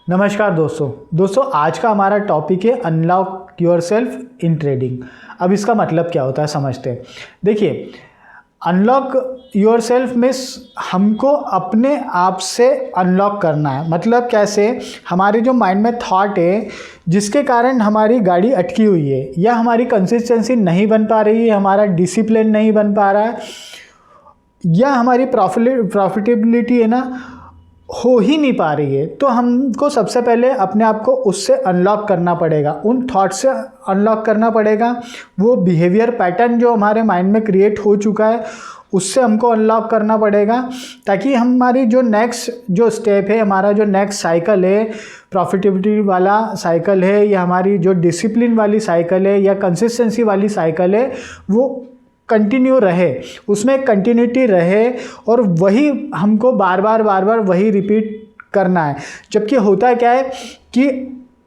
नमस्कार दोस्तों आज का हमारा टॉपिक है अनलॉक योरसेल्फ इन ट्रेडिंग। अब इसका मतलब क्या होता है समझते हैं। देखिए, अनलॉक योरसेल्फ मीन्स हमको अपने आप से अनलॉक करना है। मतलब कैसे? हमारे जो माइंड में थॉट है जिसके कारण हमारी गाड़ी अटकी हुई है या हमारी कंसिस्टेंसी नहीं बन पा रही है, हमारा डिसिप्लिन नहीं बन पा रहा है या हमारी प्रॉफिटेबिलिटी है ना हो ही नहीं पा रही है, तो हमको सबसे पहले अपने आप को उससे अनलॉक करना पड़ेगा, उन थॉट से अनलॉक करना पड़ेगा। वो बिहेवियर पैटर्न जो हमारे माइंड में क्रिएट हो चुका है उससे हमको अनलॉक करना पड़ेगा, ताकि हमारी जो नेक्स्ट जो स्टेप है, हमारा जो नेक्स्ट साइकिल है, प्रॉफिटेबिलिटी वाला साइकिल है या हमारी जो डिसिप्लिन वाली साइकिल है या कंसिस्टेंसी वाली साइकिल है, वो कंटिन्यू रहे, उसमें एक कंटिन्यूटी रहे और वही हमको बार बार वही रिपीट करना है। जबकि होता क्या है कि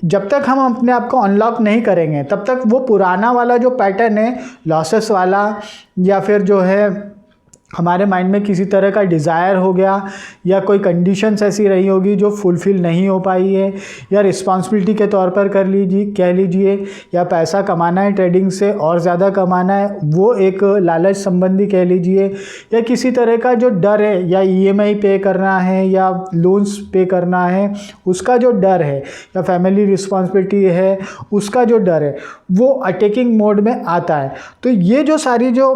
जब तक हम अपने आप को अनलॉक नहीं करेंगे तब तक वो पुराना वाला जो पैटर्न है, लॉसेस वाला, या फिर जो है हमारे माइंड में किसी तरह का डिज़ायर हो गया या कोई कंडीशंस ऐसी रही होगी जो फुलफ़िल नहीं हो पाई है, या रिस्पॉन्सिबिलिटी के तौर पर कह लीजिए, या पैसा कमाना है ट्रेडिंग से और ज़्यादा कमाना है, वो एक लालच संबंधी कह लीजिए, या किसी तरह का जो डर है, या ईएमआई पे करना है या लोन्स पे करना है उसका जो डर है, या फैमिली रिस्पॉन्सिबिलिटी है उसका जो डर है, वो अटैकिंग मोड में आता है। तो ये जो सारी जो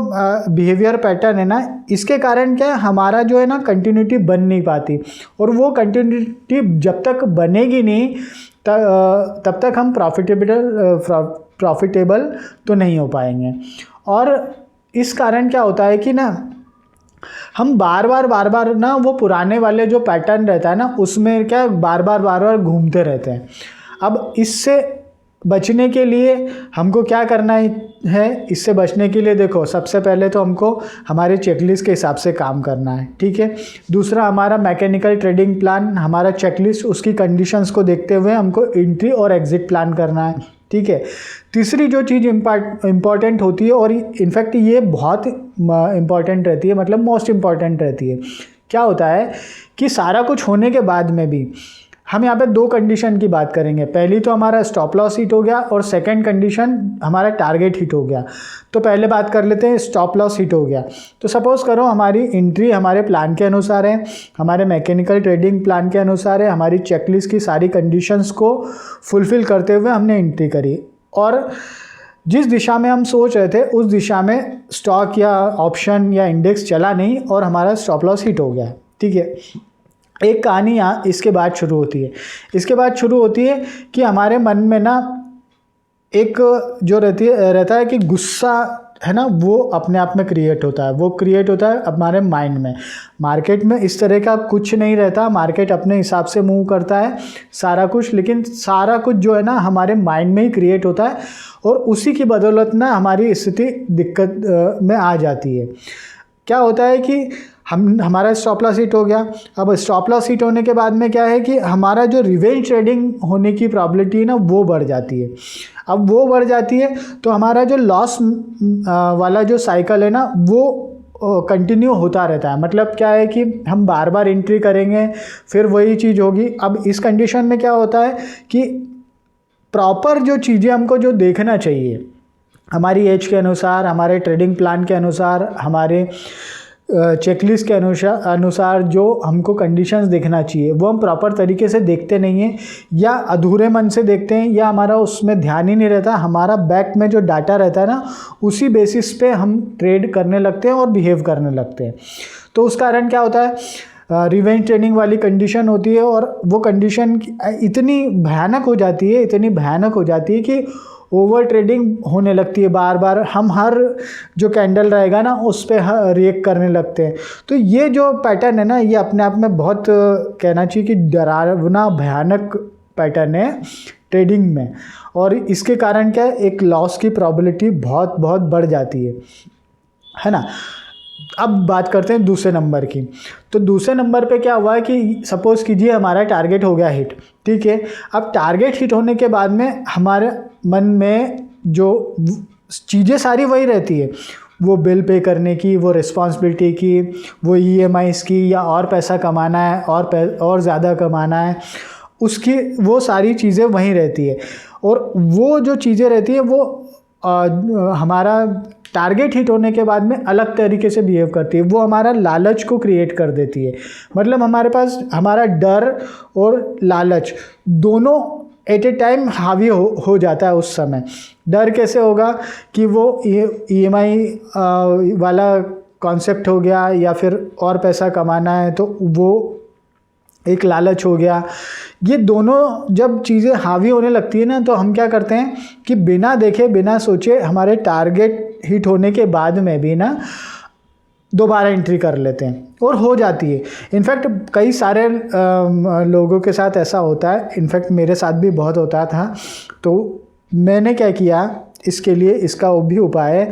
बिहेवियर पैटर्न है ना, इसके कारण क्या है, हमारा जो है ना कंटिन्यूटी बन नहीं पाती, और वो कंटिन्यूटी जब तक बनेगी नहीं तब तक हम प्रॉफिटेबल तो नहीं हो पाएंगे। और इस कारण क्या होता है कि ना हम बार बार ना वो पुराने वाले जो पैटर्न रहता है ना उसमें क्या बार बार घूमते रहते हैं। अब इससे बचने के लिए हमको क्या करना है? इससे बचने के लिए देखो, सबसे पहले तो हमको हमारे चेकलिस्ट के हिसाब से काम करना है, ठीक है। दूसरा, हमारा मैकेनिकल ट्रेडिंग प्लान, हमारा चेकलिस्ट, उसकी कंडीशंस को देखते हुए हमको एंट्री और एग्जिट प्लान करना है, ठीक है। तीसरी जो चीज़ इम्पॉर्टेंट होती है, और इनफैक्ट ये बहुत इम्पॉर्टेंट रहती है, मतलब मोस्ट इम्पॉर्टेंट रहती है, क्या होता है कि सारा कुछ होने के बाद में भी हम यहाँ पे दो कंडीशन की बात करेंगे। पहली तो हमारा स्टॉप लॉस हिट हो गया, और सेकंड कंडीशन हमारा टारगेट हिट हो गया। तो पहले बात कर लेते हैं, स्टॉप लॉस हिट हो गया तो सपोज़ करो हमारी एंट्री हमारे प्लान के अनुसार है, हमारे मैकेनिकल ट्रेडिंग प्लान के अनुसार है, हमारी चेकलिस्ट की सारी कंडीशंस को फुलफ़िल करते हुए हमने एंट्री करी, और जिस दिशा में हम सोच रहे थे उस दिशा में स्टॉक या ऑप्शन या इंडेक्स चला नहीं और हमारा स्टॉप लॉस हिट हो गया, ठीक है। एक कहानी यहाँ इसके बाद शुरू होती है। इसके बाद शुरू होती है कि हमारे मन में ना एक जो रहता है कि गुस्सा है ना, वो अपने आप में क्रिएट होता है। वो क्रिएट होता है हमारे माइंड में। मार्केट में इस तरह का कुछ नहीं रहता, मार्केट अपने हिसाब से मूव करता है सारा कुछ, लेकिन सारा कुछ जो है ना हमारे माइंड में ही क्रिएट होता है, और उसी की बदौलत ना हमारी स्थिति दिक्कत में आ जाती है। क्या होता है कि हमारा स्टॉप लॉस हिट हो गया। अब स्टॉप लॉस हिट होने के बाद में क्या है कि हमारा जो रिवेंज ट्रेडिंग होने की प्रॉबिलिटी है ना वो बढ़ जाती है। अब वो बढ़ जाती है तो हमारा जो लॉस वाला जो साइकिल है ना वो कंटिन्यू होता रहता है। मतलब क्या है कि हम बार बार एंट्री करेंगे, फिर वही चीज़ होगी। अब इस कंडीशन में क्या होता है कि प्रॉपर जो चीज़ें हमको जो देखना चाहिए, हमारी एज के अनुसार, हमारे ट्रेडिंग प्लान के अनुसार, हमारे चेकलिस्ट के अनुसार जो हमको कंडीशंस देखना चाहिए वो हम प्रॉपर तरीके से देखते नहीं हैं, या अधूरे मन से देखते हैं, या हमारा उसमें ध्यान ही नहीं रहता। हमारा बैक में जो डाटा रहता है ना उसी बेसिस पे हम ट्रेड करने लगते हैं और बिहेव करने लगते हैं। तो उस कारण क्या होता है, रिवेंज ट्रेडिंग वाली कंडीशन होती है, और वो कंडीशन इतनी भयानक हो जाती है कि ओवर ट्रेडिंग होने लगती है। बार बार हम हर जो कैंडल रहेगा ना उस पर रिएक्ट करने लगते हैं। तो ये जो पैटर्न है ना ये अपने आप में बहुत कहना चाहिए कि डरावना भयानक पैटर्न है ट्रेडिंग में, और इसके कारण क्या है, एक लॉस की प्रॉबिलिटी बहुत बढ़ जाती है ना। अब बात करते हैं दूसरे नंबर की। तो दूसरे नंबर पे क्या हुआ है कि सपोज़ कीजिए हमारा टारगेट हो गया हिट, ठीक है। अब टारगेट हिट होने के बाद में हमारे मन में जो चीज़ें सारी वही रहती है, वो बिल पे करने की, वो रिस्पॉन्सिबिलिटी की, वो ईएमआईज़ की, या और पैसा कमाना है और ज़्यादा कमाना है, उसकी वो सारी चीज़ें वहीं रहती है, और वो जो चीज़ें रहती है वो हमारा टारगेट हिट होने के बाद में अलग तरीके से बिहेव करती है। वो हमारा लालच को क्रिएट कर देती है। मतलब हमारे पास हमारा डर और लालच दोनों एट ए टाइम हावी हो जाता है उस समय। डर कैसे होगा कि वो EMI वाला कॉन्सेप्ट हो गया, या फिर और पैसा कमाना है तो वो एक लालच हो गया। ये दोनों जब चीज़ें हावी होने लगती है ना, तो हम क्या करते हैं कि बिना देखे बिना सोचे हमारे टारगेट हिट होने के बाद में भी ना दोबारा एंट्री कर लेते हैं, और हो जाती है। इनफैक्ट कई सारे लोगों के साथ ऐसा होता है, इनफैक्ट मेरे साथ भी बहुत होता था। तो मैंने क्या किया इसके लिए, इसका वो भी उपाय है।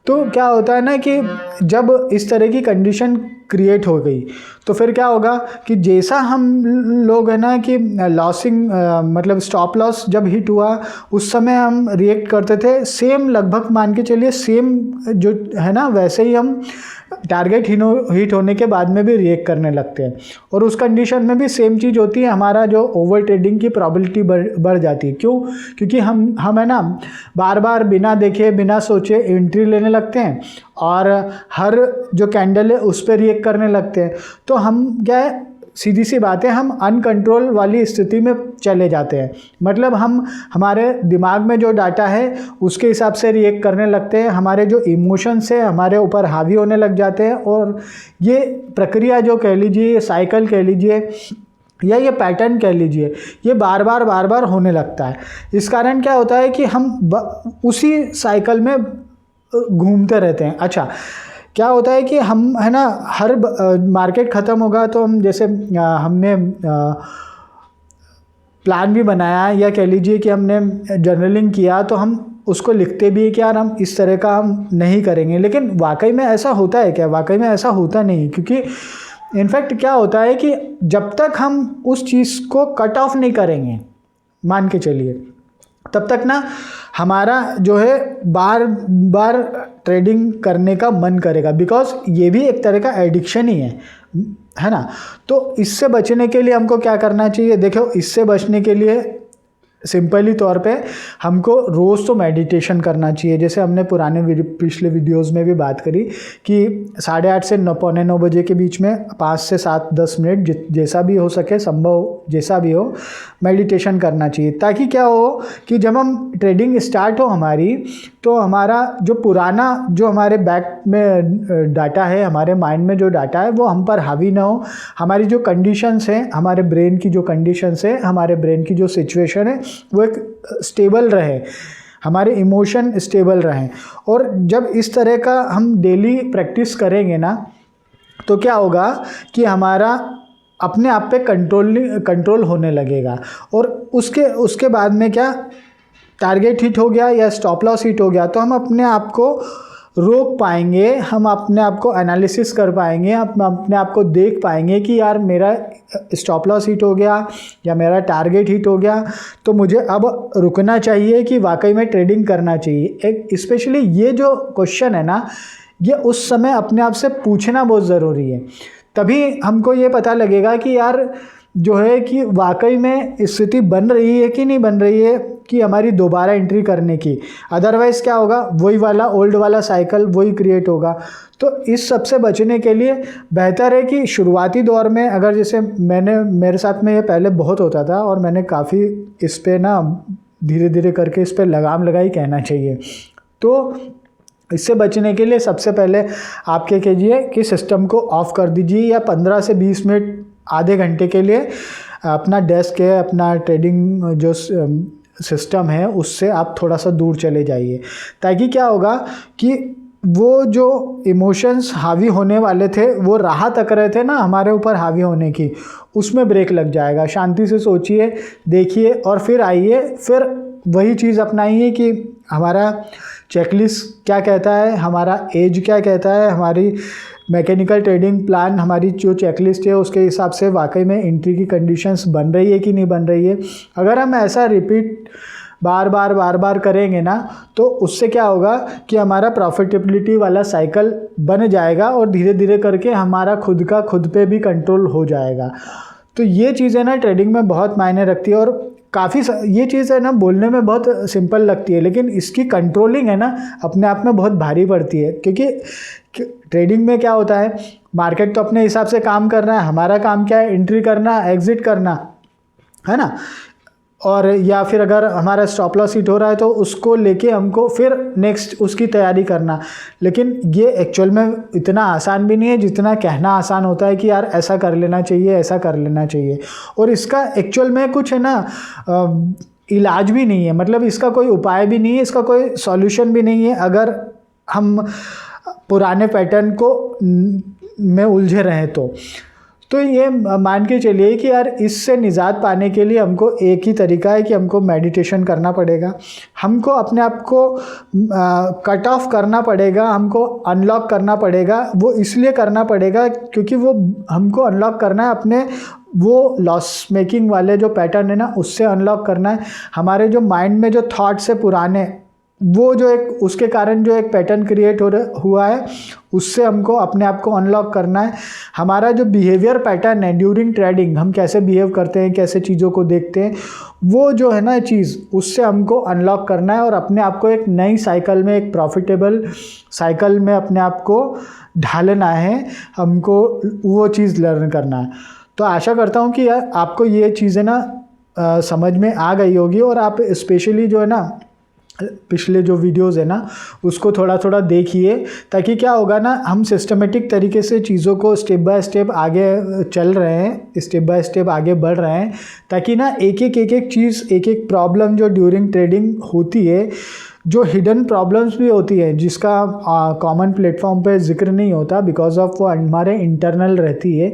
तो क्या होता है ना कि जब इस तरह की कंडीशन क्रिएट हो गई तो फिर क्या होगा कि जैसा हम लोग है ना कि लॉसिंग मतलब स्टॉप लॉस जब हिट हुआ उस समय हम रिएक्ट करते थे सेम, लगभग मान के चलिए सेम जो है ना, वैसे ही हम टारगेट हिट होने के बाद में भी रिएक्ट करने लगते हैं। और उस कंडीशन में भी सेम चीज़ होती है, हमारा जो ओवर ट्रेडिंग की प्रॉबिलिटी बढ़ जाती है। क्यों? क्योंकि हम है ना बार बार बिना देखे बिना सोचे एंट्री लेने लगते हैं, और हर जो कैंडल है उस पर रिएक्ट करने लगते हैं। तो हम क्या है, सीधी सी बात है, हम अनकंट्रोल वाली स्थिति में चले जाते हैं। मतलब हम हमारे दिमाग में जो डाटा है उसके हिसाब से रिएक्ट करने लगते हैं, हमारे जो इमोशंस है हमारे ऊपर हावी होने लग जाते हैं। और ये प्रक्रिया जो कह लीजिए, ये साइकिल कह लीजिए, या ये पैटर्न कह लीजिए, ये बार बार होने लगता है। इस कारण क्या होता है कि हम उसी साइकिल में घूमते रहते हैं। अच्छा, क्या होता है कि हम है ना हर मार्केट ख़त्म होगा तो हम जैसे हमने प्लान भी बनाया, या कह लीजिए कि हमने जर्नलिंग किया, तो हम उसको लिखते भी है कि यार हम इस तरह का हम नहीं करेंगे। लेकिन वाकई में ऐसा होता है क्या? वाकई में ऐसा होता नहीं। क्योंकि इनफैक्ट क्या होता है कि जब तक हम उस चीज़ को कट ऑफ नहीं करेंगे, मान के चलिए, तब तक ना हमारा जो है बार बार ट्रेडिंग करने का मन करेगा। बिकॉज ये भी एक तरह का एडिक्शन ही है ना। तो इससे बचने के लिए हमको क्या करना चाहिए? देखो, इससे बचने के लिए सिंपली तौर पे हमको रोज़ तो मेडिटेशन करना चाहिए। जैसे हमने पिछले वीडियोस में भी बात करी कि 8:30 से 9:45 बजे के बीच में 5 से 7-10 मिनट जैसा भी हो सके, संभव जैसा भी हो, मेडिटेशन करना चाहिए। ताकि क्या हो कि जब हम ट्रेडिंग स्टार्ट हो हमारी, तो हमारा जो पुराना जो हमारे बैक में डाटा है, हमारे माइंड में जो डाटा है, वो हम पर हावी ना हो। हमारी जो कंडीशंस हैं, हमारे ब्रेन की जो कंडीशंस है, हमारे ब्रेन की जो सिचुएशन है, वो एक स्टेबल रहे, हमारे इमोशन स्टेबल रहें। और जब इस तरह का हम डेली प्रैक्टिस करेंगे ना, तो क्या होगा कि हमारा अपने आप पे कंट्रोल होने लगेगा। और उसके बाद में क्या, टारगेट हिट हो गया या स्टॉप लॉस हिट हो गया, तो हम अपने आप को रोक पाएंगे, हम अपने आप को एनालिसिस कर पाएंगे, हम अपने आप को देख पाएंगे कि यार मेरा स्टॉप लॉस हिट हो गया या मेरा टारगेट हिट हो गया, तो मुझे अब रुकना चाहिए कि वाकई में ट्रेडिंग करना चाहिए। एक स्पेशली ये जो क्वेश्चन है ना, ये उस समय अपने आप से पूछना बहुत ज़रूरी है। तभी हमको ये पता लगेगा कि यार जो है कि वाकई में स्थिति बन रही है कि नहीं बन रही है कि हमारी दोबारा एंट्री करने की। अदरवाइज़ क्या होगा, वही वाला ओल्ड वाला साइकिल वही क्रिएट होगा। तो इस सब से बचने के लिए बेहतर है कि शुरुआती दौर में, अगर जैसे मेरे साथ में ये पहले बहुत होता था और मैंने काफ़ी इस पर ना धीरे धीरे करके इस पर लगाम लगाई कहना चाहिए। तो इससे बचने के लिए सबसे पहले आप क्या कीजिए कि सिस्टम को ऑफ़ कर दीजिए, या 15 से 20 मिनट आधे घंटे के लिए अपना डेस्क है, अपना ट्रेडिंग जो सिस्टम है, उससे आप थोड़ा सा दूर चले जाइए। ताकि क्या होगा कि वो जो इमोशंस हावी होने वाले थे, वो राह तक रहे थे ना हमारे ऊपर हावी होने की, उसमें ब्रेक लग जाएगा। शांति से सोचिए, देखिए, और फिर आइए, फिर वही चीज़ अपनाइए कि हमारा चेकलिस्ट क्या कहता है, हमारा एज क्या कहता है, हमारी मैकेनिकल ट्रेडिंग प्लान, हमारी जो चेकलिस्ट है उसके हिसाब से वाकई में एंट्री की कंडीशंस बन रही है कि नहीं बन रही है। अगर हम ऐसा रिपीट बार बार करेंगे ना, तो उससे क्या होगा कि हमारा प्रॉफिटेबिलिटी वाला साइकिल बन जाएगा, और धीरे धीरे करके हमारा खुद पे भी कंट्रोल हो जाएगा। तो ये चीज़ें ना ट्रेडिंग में बहुत मायने रखती है, और काफ़ी ये चीज़ है ना बोलने में बहुत सिंपल लगती है, लेकिन इसकी कंट्रोलिंग है ना अपने आप में बहुत भारी पड़ती है। क्योंकि ट्रेडिंग में क्या होता है, मार्केट तो अपने हिसाब से काम कर रहा है, हमारा काम क्या है, एंट्री करना, एग्जिट करना, है ना। और या फिर अगर हमारा स्टॉप लॉस हिट हो रहा है तो उसको लेके हमको फिर नेक्स्ट उसकी तैयारी करना। लेकिन ये एक्चुअल में इतना आसान भी नहीं है जितना कहना आसान होता है कि यार ऐसा कर लेना चाहिए, ऐसा कर लेना चाहिए। और इसका एक्चुअल में कुछ है ना इलाज भी नहीं है, मतलब इसका कोई उपाय भी नहीं है, इसका कोई सॉल्यूशन भी नहीं है अगर हम पुराने पैटर्न को में उलझे रहें तो ये मान के चलिए कि यार इससे निजात पाने के लिए हमको एक ही तरीका है कि हमको मेडिटेशन करना पड़ेगा, हमको अपने आप को कट ऑफ करना पड़ेगा, हमको अनलॉक करना पड़ेगा। वो इसलिए करना पड़ेगा क्योंकि वो हमको अनलॉक करना है अपने वो लॉस मेकिंग वाले जो पैटर्न है ना उससे अनलॉक करना है। हमारे जो माइंड में जो थॉट्स है पुराने, वो जो एक उसके कारण जो एक पैटर्न क्रिएट हुआ है उससे हमको अपने आप को अनलॉक करना है। हमारा जो बिहेवियर पैटर्न है ड्यूरिंग ट्रेडिंग, हम कैसे बिहेव करते हैं, कैसे चीज़ों को देखते हैं, वो जो है ना चीज़ उससे हमको अनलॉक करना है और अपने आप को एक नई साइकिल में, एक प्रॉफिटेबल साइकिल में अपने आप को ढालना है, हमको वो चीज़ लर्न करना है। तो आशा करता हूँ कि यार आपको ये चीज़ें ना समझ में आ गई होगी, और आप स्पेशली जो है ना पिछले जो वीडियोज़ है ना उसको थोड़ा थोड़ा देखिए, ताकि क्या होगा ना हम सिस्टमेटिक तरीके से चीज़ों को स्टेप बाय स्टेप आगे चल रहे हैं, स्टेप बाय स्टेप आगे बढ़ रहे हैं, ताकि ना एक एक चीज़, एक एक प्रॉब्लम जो ड्यूरिंग ट्रेडिंग होती है, जो हिडन प्रॉब्लम्स भी होती है जिसका कॉमन प्लेटफॉर्म पे जिक्र नहीं होता बिकॉज ऑफ वो हमारे इंटरनल रहती है,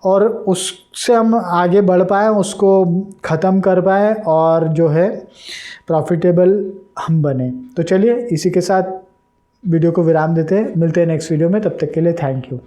और उससे हम आगे बढ़ पाएँ, उसको ख़त्म कर पाएँ और जो है प्रॉफिटेबल हम बने। तो चलिए इसी के साथ वीडियो को विराम देते हैं, मिलते हैं नेक्स्ट वीडियो में, तब तक के लिए थैंक यू।